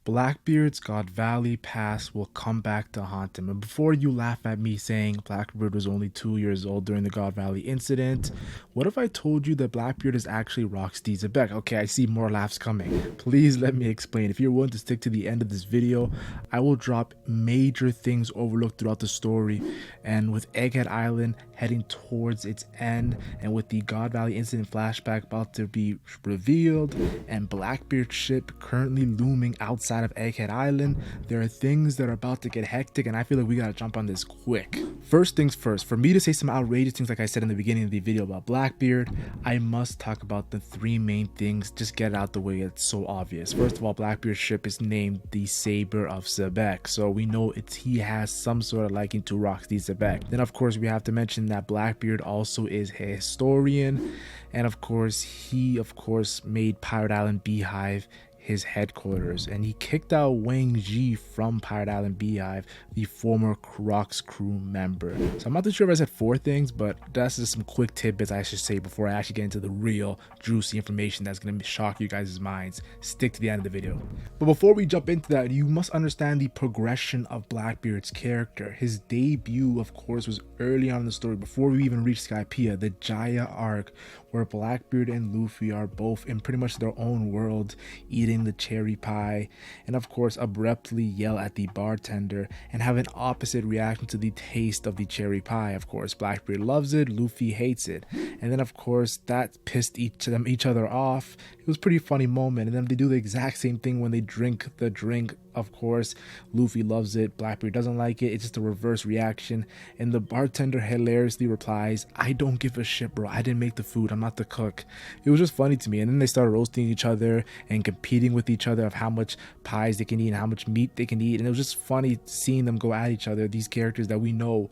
Blackbeard's God Valley past will come back to haunt him. And before you laugh at me saying Blackbeard was only 2 years old during the God Valley incident, what if I told you that Blackbeard is actually Roxy Xebec? Okay, I see more laughs coming. Please let me explain. If you're willing to stick to the end of this video, I will drop major things overlooked throughout the story. And with Egghead Island heading towards its end, and with the God Valley incident flashback about to be revealed, and Blackbeard's ship currently looming outside of Egghead Island, there are things that are about to get hectic, and I feel like we gotta jump on this quick. First things first, for me to say some outrageous things like I said in the beginning of the video about Blackbeard, I must talk about the three main things. Just get it out the way, it's so obvious. First of all, Blackbeard's ship is named the Saber of Xebec, so we know he has some sort of liking to Roxy Xebec. Then of course we have to mention that Blackbeard also is a historian, and of course he made Pirate Island Beehive his headquarters, and he kicked out Wang Ji from Pirate Island Beehive, the former Crocs crew member. So I'm not too sure if I said 4 things, but that's just some quick tidbits I should say before I actually get into the real juicy information that's going to shock you guys' minds. Stick to the end of the video. But before we jump into that, you must understand the progression of Blackbeard's character. His debut, of course, was early on in the story, before we even reached Skypiea, the Jaya arc, where Blackbeard and Luffy are both in pretty much their own world, eating the cherry pie, and of course abruptly yell at the bartender and have an opposite reaction to the taste of the cherry pie. Of course, Blackbeard loves it, Luffy hates it, and then of course that pissed each other off. It was a pretty funny moment, and then they do the exact same thing when they drink the drink. Of course, Luffy loves it, Blackbeard doesn't like it. It's just a reverse reaction, and the bartender hilariously replies, "I don't give a shit, bro. I didn't make the food. I'm not the cook." It was just funny to me. And then they started roasting each other and competing with each other of how much pies they can eat and how much meat they can eat, and it was just funny seeing them go at each other. These characters that we know,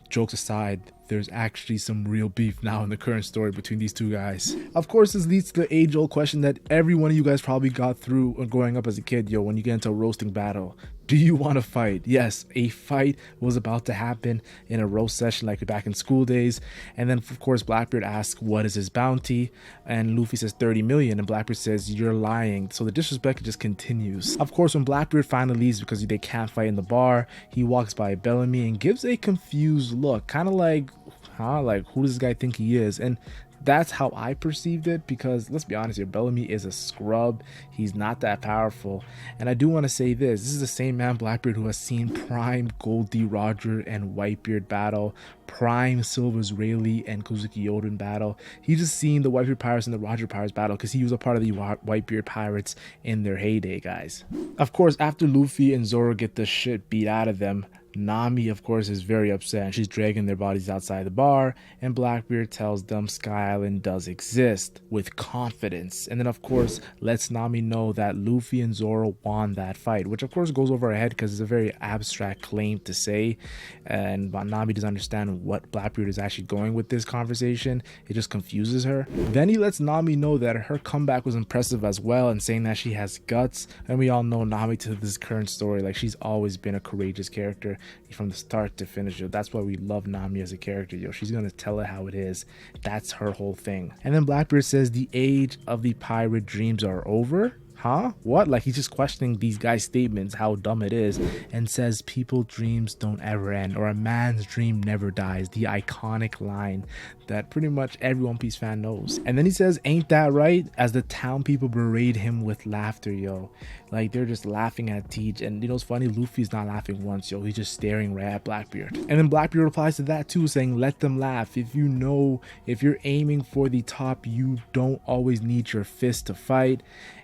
jokes aside, there's actually some real beef now in the current story between these two guys. Of course, this leads to the age-old question that every one of you guys probably got through growing up as a kid. Yo, when you get into a roasting battle, do you want to fight? Yes, a fight was about to happen in a roast session like back in school days. And then of course Blackbeard asks what is his bounty, and Luffy says 30 million, and Blackbeard says you're lying. So the disrespect just continues. Of course, when Blackbeard finally leaves because they can't fight in the bar, he walks by Bellamy and gives a confused look, kind of like, like who does this guy think he is? And that's how I perceived it, because let's be honest here, Bellamy is a scrub. He's not that powerful. And I do want to say this is the same man, Blackbeard, who has seen prime Goldie Roger and Whitebeard battle, prime Silver's Rayleigh and Kozuki Yoden battle. He's just seen the Whitebeard Pirates and the Roger Pirates battle because he was a part of the Whitebeard Pirates in their heyday, guys. Of course, after Luffy and Zoro get the shit beat out of them, Nami, of course, is very upset, and she's dragging their bodies outside the bar, and Blackbeard tells them Sky Island does exist with confidence, and then of course lets Nami know that Luffy and Zoro won that fight, which of course goes over her head because it's a very abstract claim to say, and Nami doesn't understand what Blackbeard is actually going with this conversation. It just confuses her. Then he lets Nami know that her comeback was impressive as well, and saying that she has guts, and we all know Nami to this current story, like she's always been a courageous character from the start to finish. Yo, that's why we love Nami as a character. Yo, she's gonna tell it how it is. That's her whole thing. And then Blackbeard says the age of the pirate dreams are over. Huh? What? Like, he's just questioning these guys' statements, how dumb it is, and says people's dreams don't ever end, or a man's dream never dies, the iconic line that pretty much every One Piece fan knows. And then he says, ain't that right? As the town people berate him with laughter, yo. Like, they're just laughing at Teach, and you know, it's funny, Luffy's not laughing once, yo. He's just staring right at Blackbeard. And then Blackbeard replies to that too, saying, let them laugh. If you know, if you're aiming for the top, you don't always need your fist to fight.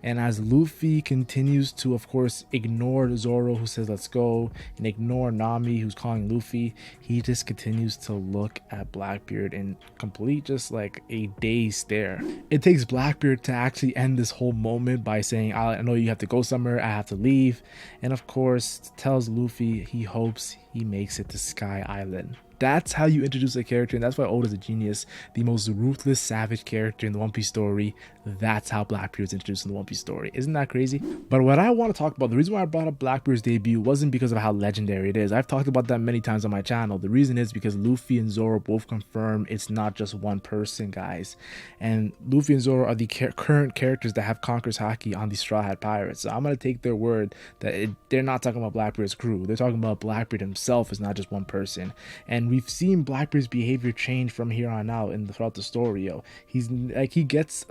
And as Luffy continues to, of course, ignore Zoro, who says let's go, and ignore Nami, who's calling Luffy, he just continues to look at Blackbeard in complete, just like a dazed stare. It takes Blackbeard to actually end this whole moment by saying, I know you have to go somewhere, I have to leave, and of course tells Luffy he hopes he makes it to Sky Island. That's how you introduce a character, and that's why Oda's a genius. The most ruthless, savage character in the One Piece story. That's how Blackbeard's introduced in the One Piece story. Isn't that crazy? But what I want to talk about, the reason why I brought up Blackbeard's debut wasn't because of how legendary it is. I've talked about that many times on my channel. The reason is because Luffy and Zoro both confirm it's not just one person, guys. And Luffy and Zoro are the current characters that have Conqueror's Haki on the Straw Hat Pirates. So I'm going to take their word that they're not talking about Blackbeard's crew. They're talking about Blackbeard himself is not just one person. And we've seen Blackbeard's behavior change from here on out throughout the story, yo. He's like, he gets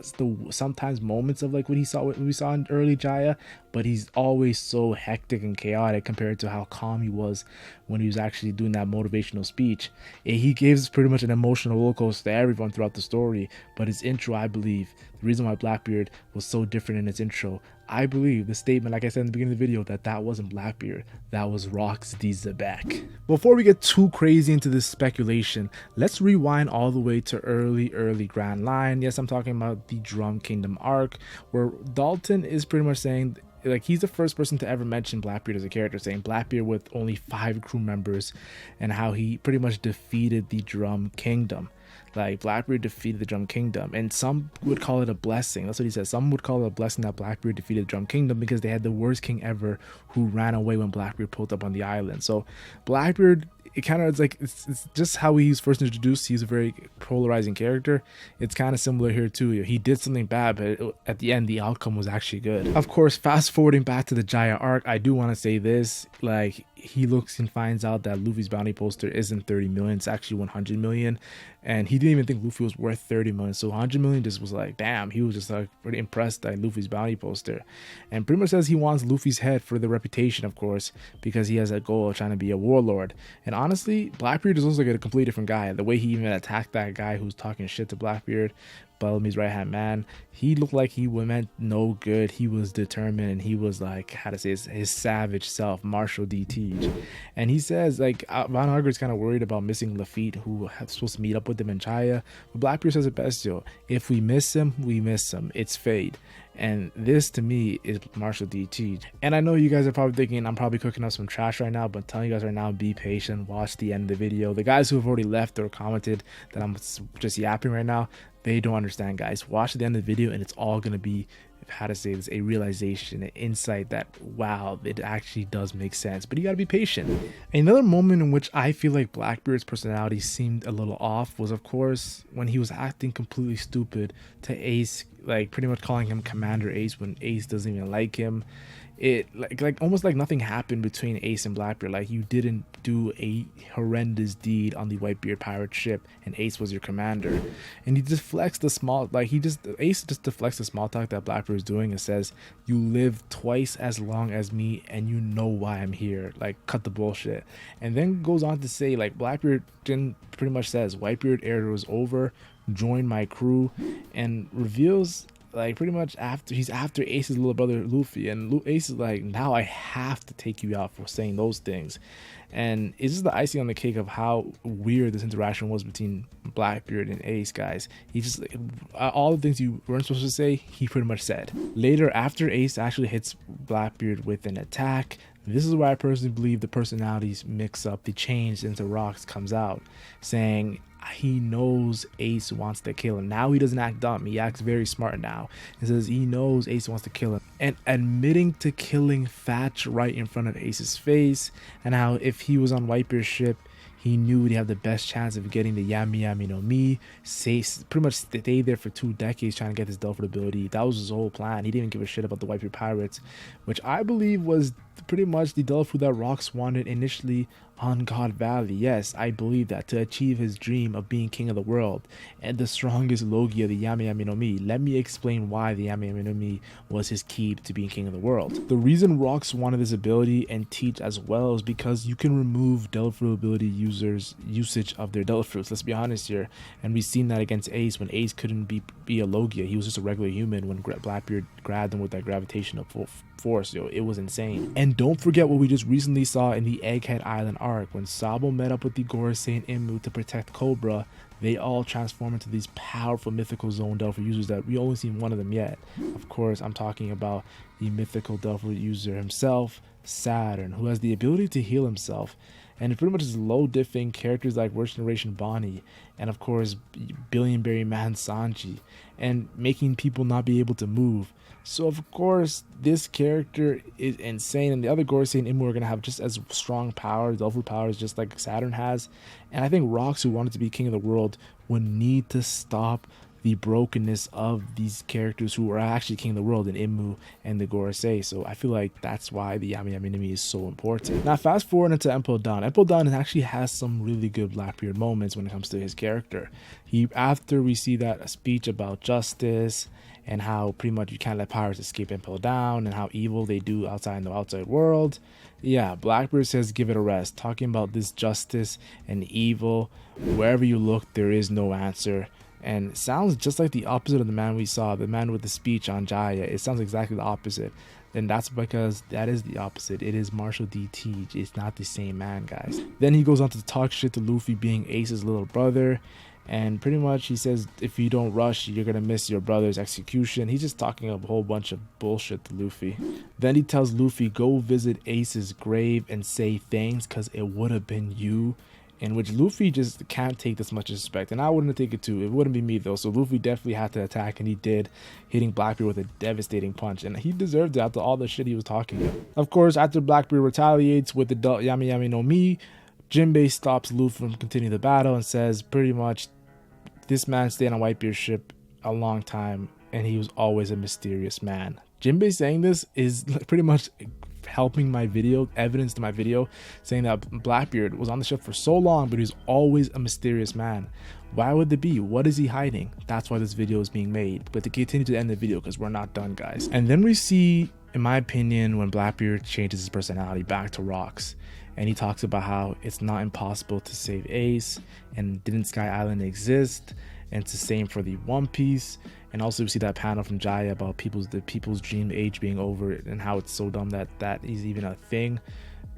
sometimes moments of like what we saw in early Jaya, but he's always so hectic and chaotic compared to how calm he was when he was actually doing that motivational speech. He gives pretty much an emotional roller coaster to everyone throughout the story, but his intro, I believe, the reason why Blackbeard was so different in its intro, I believe the statement, like I said in the beginning of the video, that wasn't Blackbeard, that was Rox D. Xebec. Before we get too crazy into this speculation, let's rewind all the way to early Grand Line. Yes, I'm talking about the Drum Kingdom arc, where Dalton is pretty much saying, like, he's the first person to ever mention Blackbeard as a character, saying Blackbeard with only 5 crew members and how he pretty much defeated the Drum Kingdom. Like, Blackbeard defeated the Drum Kingdom, and some would call it a blessing. That's what he said. Some would call it a blessing that Blackbeard defeated the Drum Kingdom because they had the worst king ever who ran away when Blackbeard pulled up on the island. So Blackbeard, it kind of is like, it's just how he's first introduced. He's a very polarizing character. It's kind of similar here too. He did something bad, but at the end the outcome was actually good. Of course, fast forwarding back to the Jaya arc, I do want to say this, like, he looks and finds out that Luffy's bounty poster isn't 30 million, it's actually 100 million, and he didn't even think Luffy was worth 30 million. So 100 million just was like, damn, he was just like pretty impressed by Luffy's bounty poster, and pretty much says he wants Luffy's head for the reputation, of course, because he has a goal of trying to be a warlord. And honestly, Blackbeard is also like a completely different guy. The way he even attacked that guy who's talking shit to Blackbeard, Bellamy's right hand man, he looked like he meant no good. He was determined, and he was like, how to say, his savage self, Marshall D. Teach. And he says, like, Von Harger's kind of worried about missing Lafitte, who was supposed to meet up with him in Chaya. But Blackbeard says it best, yo, if we miss him, we miss him. It's fate. And this to me is Marshall D. Teach. And I know you guys are probably thinking I'm probably cooking up some trash right now, but I'm telling you guys right now, be patient, watch the end of the video. The guys who have already left or commented that I'm just yapping right now, they don't understand, guys. Watch the end of the video and it's all going to be, how to say this, a realization, an insight that, wow, it actually does make sense. But you got to be patient. Another moment in which I feel like Blackbeard's personality seemed a little off was, of course, when he was acting completely stupid to Ace, like pretty much calling him Commander Ace when Ace doesn't even like him. It like almost like nothing happened between Ace and Blackbeard. Like, you didn't do a horrendous deed on the Whitebeard pirate ship and Ace was your commander. And he deflects the small, like, Ace just deflects the small talk that Blackbeard is doing and says, you live twice as long as me and you know why I'm here. Like, cut the bullshit. And then goes on to say, like, Blackbeard pretty much says Whitebeard era was over, join my crew, and reveals, like, pretty much he's after Ace's little brother Luffy, and Ace is like, now I have to take you out for saying those things. And it's just the icing on the cake of how weird this interaction was between Blackbeard and Ace, guys. He just, all the things you weren't supposed to say, he pretty much said. Later, after Ace actually hits Blackbeard with an attack, this is where I personally believe the personalities mix up, the change into Rox comes out, saying he knows Ace wants to kill him. Now he doesn't act dumb, he acts very smart now. He says he knows Ace wants to kill him, and admitting to killing Thatch right in front of Ace's face, and how if he was on Whitebeard's ship, he knew he'd have the best chance of getting the Yami Yami no Mi. Pretty much stayed there for 2 decades trying to get this Delphin ability. That was his whole plan. He didn't even give a shit about the Whitebeard pirates, which I believe was pretty much the Delphin that Rox wanted initially on God Valley. Yes, I believe that, to achieve his dream of being king of the world and the strongest Logia, the Yami Yami no Mi. Let me explain why the Yami Yami no Mi was his key to being king of the world. The reason Rox wanted this ability and Teach as well is because you can remove Delphin ability users' usage of their Delphin fruits. Let's be honest here, and we've seen that against Ace when Ace couldn't be a Logia. He was just a regular human when Blackbeard grabbed him with that gravitational force. Yo, it was insane. And don't forget what we just recently saw in the Egghead Island arc when Sabo met up with the Gorosei and Immu to protect Cobra. They all transform into these powerful mythical zone Delphin users that we only seen one of them yet. Of course, I'm talking about the mythical Delphin user himself, Saturn, who has the ability to heal himself. and it pretty much is low diffing characters like Worst Generation Bonnie, and of course Billion Berry Man Sanji, and making people not be able to move. So of course this character is insane, and the other Gorosei and Immu are gonna have just as strong power, double powers, just like Saturn has. And I think Rox, who wanted to be king of the world, would need to stop the brokenness of these characters who are actually king of the world in Immu and the Gorosei. So I feel like that's why the Yami Yami no Mi is so important. Now fast forward into Impel Down. Impel Down actually has some really good Blackbeard moments when it comes to his character. After we see that speech about justice and how pretty much you can't let pirates escape Impel Down and how evil they do outside in the outside world. Yeah, Blackbeard says give it a rest, talking about this justice and evil. Wherever you look, there is no answer. And it sounds just like the opposite of the man we saw, the man with the speech on Jaya. It sounds exactly the opposite. And that's because that is the opposite. It is Marshall D. Teach. It's not the same man, guys. Then he goes on to talk shit to Luffy being Ace's little brother. And pretty much he says, if you don't rush, you're going to miss your brother's execution. He's just talking a whole bunch of bullshit to Luffy. Then he tells Luffy, go visit Ace's grave and say thanks because it would have been you. In which Luffy just can't take this much respect, and I wouldn't take it too. It wouldn't be me though. So Luffy definitely had to attack, and he did, hitting Blackbeard with a devastating punch, and he deserved it after all the shit he was talking. Of course, after Blackbeard retaliates with the Yami Yami no Mi, Jinbei stops Luffy from continuing the battle and says pretty much, this man stayed on Whitebeard's ship a long time, and he was always a mysterious man. Jinbei saying this is pretty much helping my video, evidence to my video, saying that Blackbeard was on the ship for so long, but he's always a mysterious man. Why would it be? What is he hiding? That's why this video is being made. But to continue to end the video, because we're not done, guys. And then we see, in my opinion, when Blackbeard changes his personality back to Rox, and he talks about how it's not impossible to save Ace, and didn't Sky Island exist, and it's the same for the One Piece. And also we see that panel from Jaya about the people's dream age being over, and how it's so dumb that that is even a thing.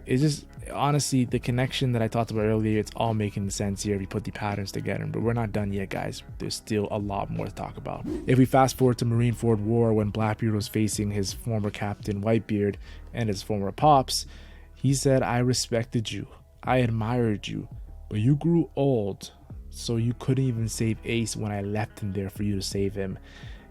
It's just, honestly, the connection that I talked about earlier, it's all making sense here if you put the patterns together. But we're not done yet, guys. There's still a lot more to talk about. If we fast forward to Marineford War, when Blackbeard was facing his former captain Whitebeard and his former pops, he said, I respected you, I admired you, but you grew old, so you couldn't even save Ace when I left him there for you to save him.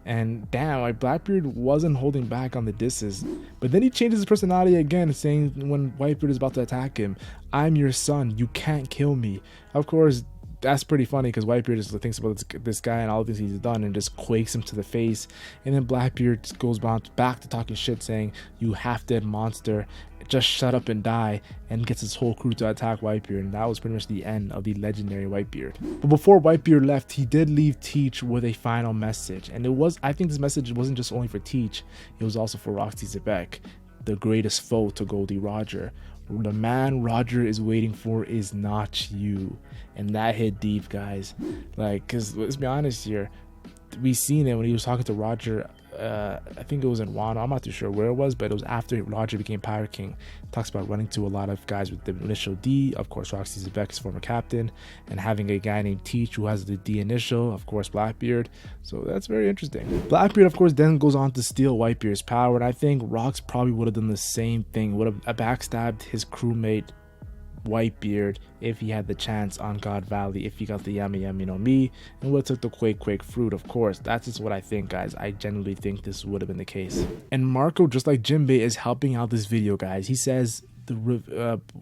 And damn, like, Blackbeard wasn't holding back on the disses. But then he changes his personality again, saying when Whitebeard is about to attack him, I'm your son, you can't kill me. Of course, that's pretty funny because Whitebeard just thinks about this guy and all the things he's done and just quakes him to the face. And then Blackbeard just goes back to talking shit, saying, you half-dead monster, just shut up and die, and gets his whole crew to attack Whitebeard. And that was pretty much the end of the legendary Whitebeard. But before Whitebeard left, he did leave Teach with a final message. And I think this message wasn't just only for Teach, it was also for Roxy Xebec, the greatest foe to Goldie Roger. The man Roger is waiting for is not you. And that hit deep, guys. Like, because let's be honest here, we seen it when he was talking to Roger. I think it was in Wano, I'm not too sure where it was, but it was after Roger became Pirate King. Talks about running to a lot of guys with the initial D, of course Roxy Xebec, his former captain, and having a guy named Teach who has the D initial, of course Blackbeard. So that's very interesting. Blackbeard, of course, then goes on to steal Whitebeard's power, and I think Rox probably would have done the same thing, would have backstabbed his crewmate Whitebeard if he had the chance on God Valley, if he got the Yami Yami no Mi, and would have took the Quake fruit. Of course, that's just what I think, guys. I genuinely think this would have been the case. And Marco, just like Jinbei, is helping out this video, guys. He says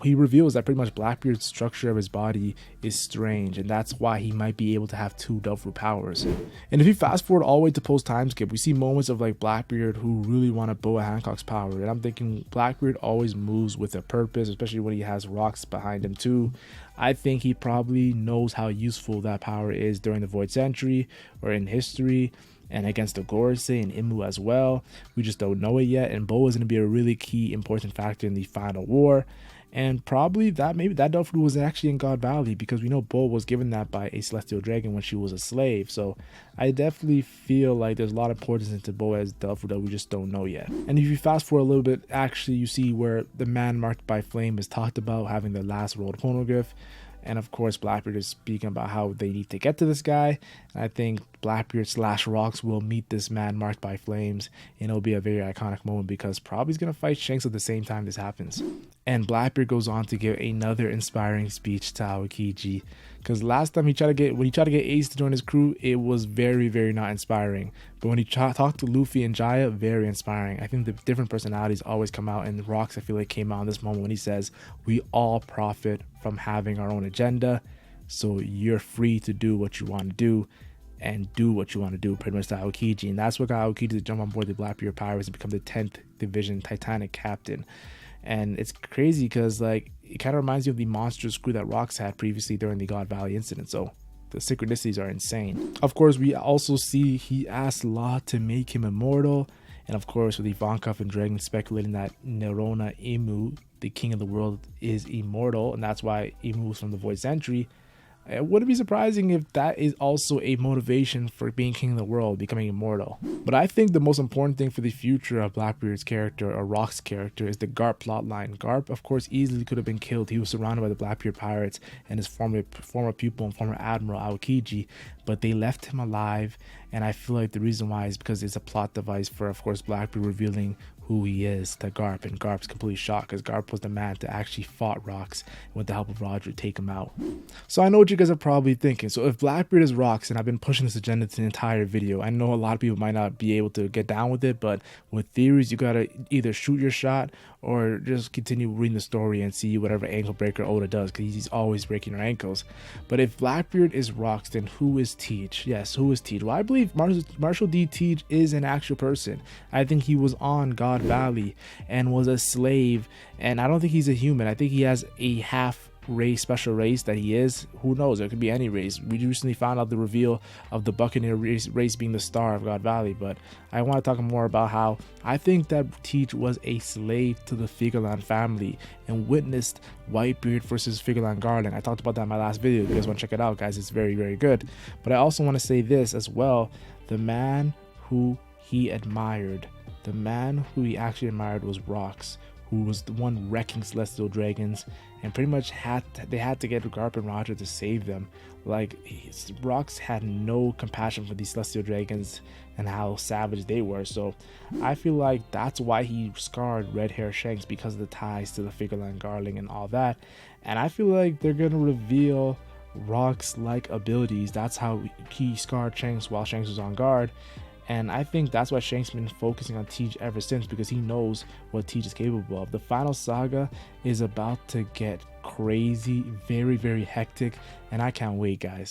he reveals that pretty much Blackbeard's structure of his body is strange, and that's why he might be able to have two double powers. And if you fast forward all the way to post-timeskip, we see moments of like Blackbeard who really want to Boa Hancock's power, and I'm thinking Blackbeard always moves with a purpose, especially when he has Rox behind him too. I think he probably knows how useful that power is during the Void Century or in history, and against the Gorosei and Immu as well. We just don't know it yet, and Boa is going to be a really key important factor in the final war. And probably maybe that Duel was actually in God Valley, because we know Boa was given that by a Celestial Dragon when she was a slave. So I definitely feel like there's a lot of importance into Boa as Duel that we just don't know yet. And if you fast forward a little bit, actually you see where the man marked by flame is talked about having the last world poneglyph. And of course, Blackbeard is speaking about how they need to get to this guy. And I think Blackbeard / Rocks will meet this man marked by flames, and it'll be a very iconic moment because probably he's gonna fight Shanks at the same time this happens. And Blackbeard goes on to give another inspiring speech to Aokiji, because last time when he tried to get Ace to join his crew, it was very not inspiring. But when he talked to Luffy and Jaya, very inspiring. I think the different personalities always come out, and Rocks, I feel like, came out in this moment when he says, "We all profit from having our own agenda, so you're free to do what you want to do and do what you want to do," pretty much to Aokiji. And that's what got Aokiji to jump on board the Blackbeard Pirates and become the 10th Division Titanic captain. And it's crazy because, like, it kind of reminds you of the monstrous crew that Rocks had previously during the God Valley incident. So the synchronicities are insane. Of course, we also see he asked Law to make him immortal. And of course, with Ivankov and Dragon speculating that Nerona Imu, the king of the world, is immortal, and that's why Imu was from the Void Century. It wouldn't be surprising if that is also a motivation for being king of the world, becoming immortal. But I think the most important thing for the future of Blackbeard's character, or Rock's character, is the Garp plotline. Garp, of course, easily could have been killed. He was surrounded by the Blackbeard Pirates and his former pupil and former admiral Aokiji, but they left him alive. And I feel like the reason why is because it's a plot device for, of course, Blackbeard revealing who he is to Garp, and Garp's completely shocked because Garp was the man to actually fought Rocks and with the help of Roger take him out. So I know what you guys are probably thinking. So if Blackbeard is Rocks, and I've been pushing this agenda to the entire video, I know a lot of people might not be able to get down with it, but with theories, you gotta either shoot your shot or just continue reading the story and see whatever ankle breaker Oda does, because he's always breaking her ankles. But if Blackbeard is Rocks, then who is Teach? Yes, who is Teach? Well, I believe Marshall D. Teach is an actual person. I think he was on God Valley and was a slave, and I don't think he's a human. I think he has a half race, special race that he is. Who knows? It could be any race. We recently found out the reveal of the Buccaneer race being the star of God Valley, but I want to talk more about how I think that Teach was a slave to the Figalan family and witnessed Whitebeard versus Figalan Garland. I talked about that in my last video. If you guys want to check it out, guys, it's very good. But I also want to say this as well: the man who he admired, the man who he actually admired, was Rocks, who was the one wrecking Celestial Dragons, and pretty much they had to get Garp and Roger to save them. Like, Rocks had no compassion for these Celestial Dragons and how savage they were. So I feel like that's why he scarred Red Hair Shanks, because of the ties to the Figalan Garling and all that. And I feel like they're gonna reveal Rocks like abilities. That's how he scarred Shanks while Shanks was on guard. And I think that's why Shanks been focusing on Teach ever since, because he knows what Teach is capable of. The final saga is about to get crazy, very hectic, and I can't wait, guys.